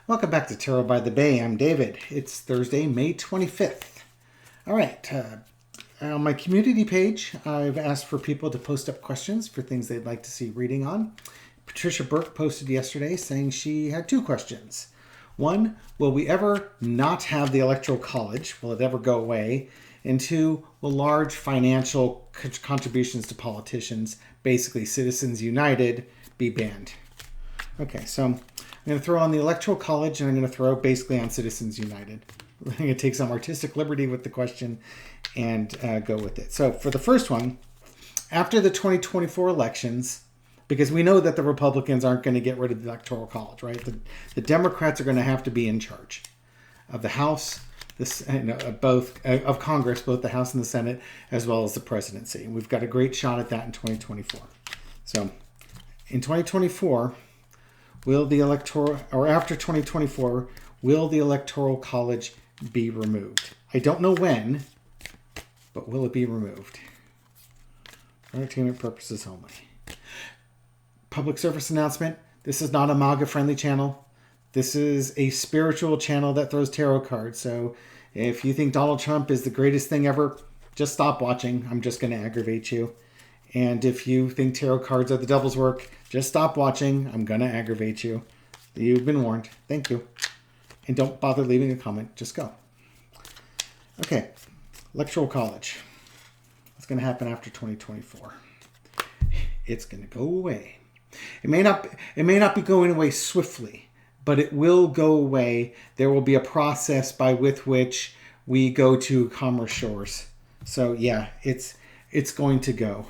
Welcome back to Tarot by the Bay. I'm David. It's Thursday, May 25th. All right. On my community page, I've asked for people to post up questions for things they'd like to see reading on. Patricia Burke posted yesterday saying she had two questions. One, will we ever not have the Electoral College? Will it ever go away? And two, will large financial contributions to politicians, basically Citizens United, be banned? Okay, so I'm going to throw on the Electoral College and I'm going to throw basically on Citizens United. I'm going to take some artistic liberty with the question and go with it. So for the first one, after the 2024 elections, because we know that the Republicans aren't going to get rid of the Electoral College, right? The Democrats are going to have to be in charge of the House, both of Congress, both the House and the Senate, as well as the presidency. And we've got a great shot at that in 2024. So in 2024, will the electoral, or after 2024, will the Electoral College be removed? I don't know when, but will it be removed? For entertainment purposes only. Public service announcement. This is not a MAGA-friendly channel. This is a spiritual channel that throws tarot cards. So if you think Donald Trump is the greatest thing ever, just stop watching. I'm just going to aggravate you. And if you think tarot cards are the devil's work, just stop watching. I'm going to aggravate you. You've been warned. Thank you. And don't bother leaving a comment. Just go. Okay. Electoral College. What's going to happen after 2024? It's going to go away. It may not be going away swiftly, but it will go away. There will be a process with which we go to commerce shores. So yeah, it's going to go.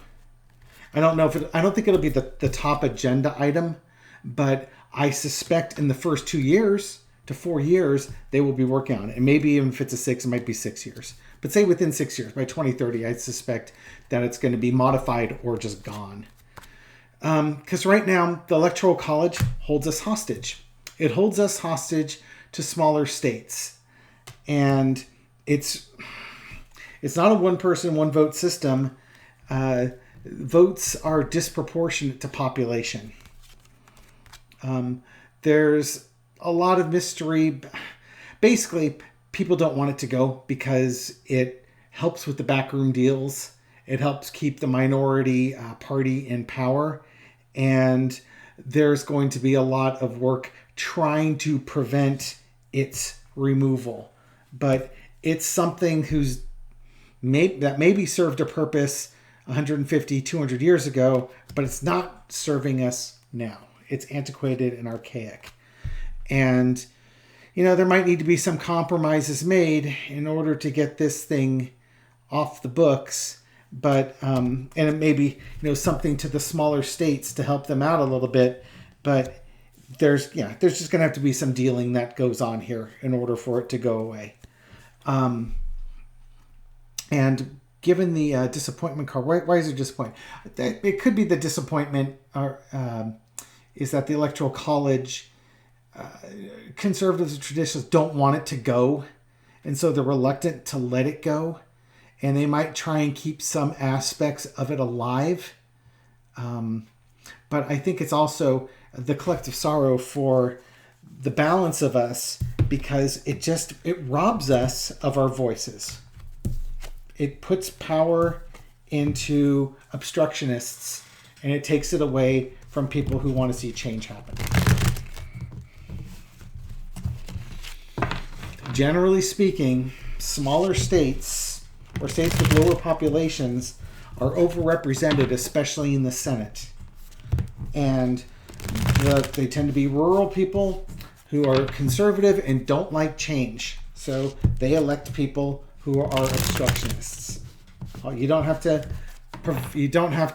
I don't think it'll be the top agenda item, but I suspect in the first 2 years to 4 years, they will be working on it. And maybe even if it's a 6, it might be 6 years. But say within 6 years, by 2030, I suspect that it's going to be modified or just gone. Because right now, the Electoral College holds us hostage. It holds us hostage to smaller states. And it's not a one-person, one-vote system. Votes are disproportionate to population. There's a lot of mystery. Basically, people don't want it to go because it helps with the backroom deals. It helps keep the minority party in power. And there's going to be a lot of work trying to prevent its removal. But it's something that maybe served a purpose 150, 200 years ago, but it's not serving us now. It's antiquated and archaic. And, there might need to be some compromises made in order to get this thing off the books. But, and it may be, something to the smaller states to help them out a little bit. But there's just going to have to be some dealing that goes on here in order for it to go away. And given the disappointment card, why is it disappointment? It could be the disappointment is that the Electoral College, conservatives and traditionalists don't want it to go. And so they're reluctant to let it go. And they might try and keep some aspects of it alive. But I think it's also the collective sorrow for the balance of us because it robs us of our voices. It puts power into obstructionists and it takes it away from people who want to see change happen. Generally speaking, smaller states or states with lower populations are overrepresented, especially in the Senate. And they tend to be rural people who are conservative and don't like change. So they elect people who are obstructionists. You don't have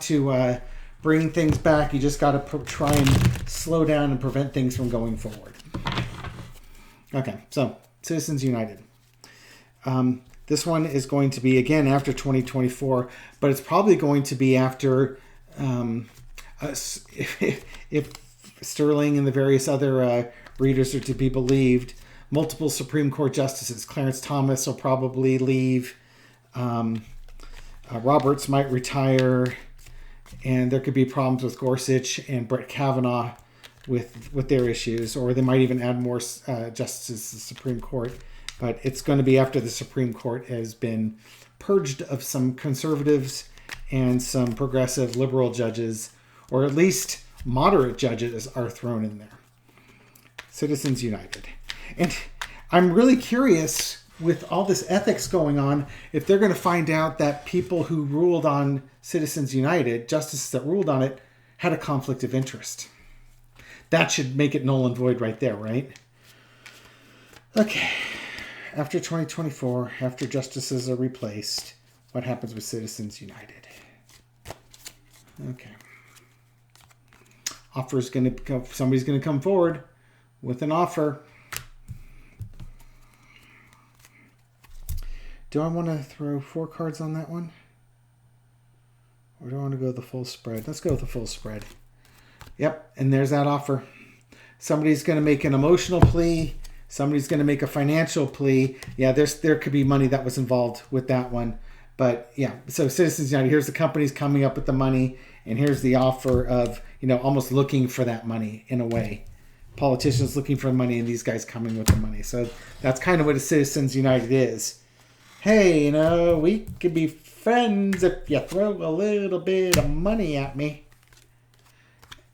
to bring things back. You just got to try and slow down and prevent things from going forward. Okay, so Citizens United. This one is going to be, again, after 2024, but it's probably going to be after, if Sterling and the various other readers are to be believed, multiple Supreme Court justices. Clarence Thomas will probably leave. Roberts might retire. And there could be problems with Gorsuch and Brett Kavanaugh with their issues, or they might even add more justices to the Supreme Court. But it's going to be after the Supreme Court has been purged of some conservatives and some progressive liberal judges, or at least moderate judges are thrown in there. Citizens United. And I'm really curious, with all this ethics going on, if they're going to find out that people who ruled on Citizens United, justices that ruled on it, had a conflict of interest. That should make it null and void right there, right? Okay. After 2024, after justices are replaced, what happens with Citizens United? Okay. Offer's going to come, somebody's going to come forward with an offer. Do I want to throw 4 cards on that one? Or do I want to go the full spread? Let's go with the full spread. Yep, and there's that offer. Somebody's going to make an emotional plea. Somebody's going to make a financial plea. Yeah, there could be money that was involved with that one. But yeah, so Citizens United, here's the companies coming up with the money, and here's the offer of, almost looking for that money in a way. Politicians looking for money and these guys coming with the money. So that's kind of what a Citizens United is. Hey, we could be friends if you throw a little bit of money at me.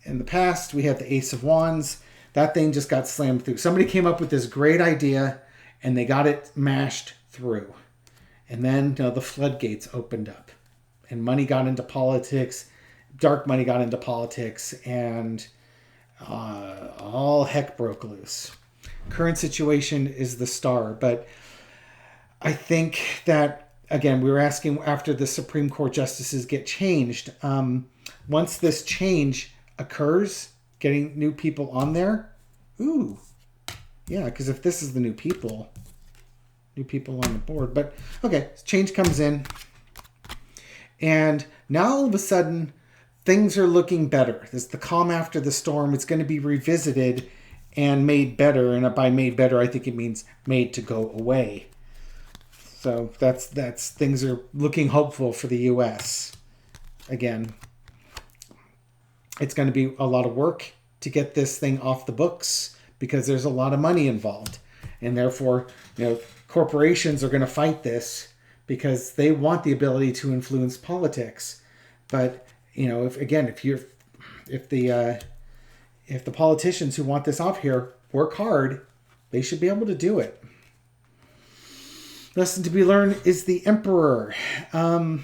In the past, we had the Ace of Wands. That thing just got slammed through. Somebody came up with this great idea, and they got it mashed through. And then the floodgates opened up, and money got into politics. Dark money got into politics, and all heck broke loose. Current situation is the star, but I think that, again, we were asking after the Supreme Court justices get changed. Once this change occurs, getting new people on there, ooh, yeah, because if this is the new people on the board. But okay, change comes in, and now all of a sudden things are looking better. There's the calm after the storm. It's going to be revisited and made better, and by made better I think it means made to go away. So that's things are looking hopeful for the U.S. Again, it's going to be a lot of work to get this thing off the books because there's a lot of money involved, and therefore, corporations are going to fight this because they want the ability to influence politics. But if the politicians who want this off here work hard, they should be able to do it. Lesson to be learned is the emperor. I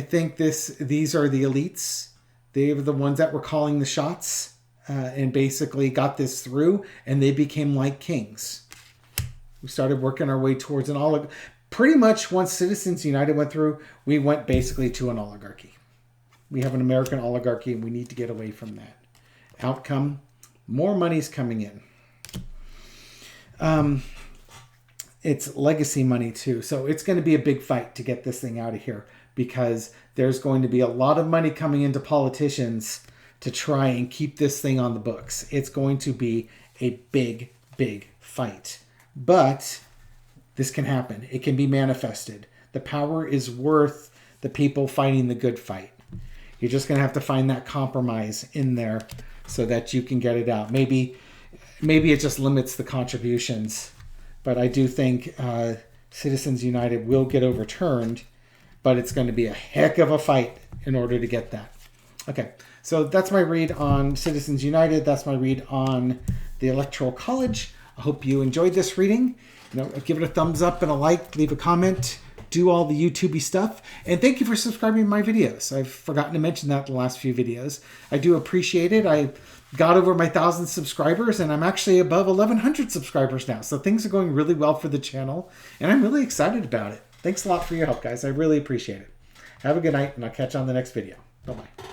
think these are the elites. They were the ones that were calling the shots and basically got this through, and they became like kings. We started working our way towards an oligarchy. Pretty much once Citizens United went through, we went basically to an oligarchy. We have an American oligarchy, and we need to get away from that. Outcome, more money's coming in. It's legacy money too. So it's going to be a big fight to get this thing out of here because there's going to be a lot of money coming into politicians to try and keep this thing on the books. It's going to be a big, big fight. But this can happen. It can be manifested. The power is worth the people fighting the good fight. You're just going to have to find that compromise in there so that you can get it out. Maybe it just limits the contributions. But I do think Citizens United will get overturned, but it's going to be a heck of a fight in order to get that. Okay, so that's my read on Citizens United. That's my read on the Electoral College. I hope you enjoyed this reading. Give it a thumbs up and a like, leave a comment, do all the YouTube-y stuff. And thank you for subscribing to my videos. I've forgotten to mention that in the last few videos. I do appreciate it. I got over my 1,000 subscribers, and I'm actually above 1,100 subscribers now. So things are going really well for the channel, and I'm really excited about it. Thanks a lot for your help, guys. I really appreciate it. Have a good night, and I'll catch you on the next video. Bye-bye.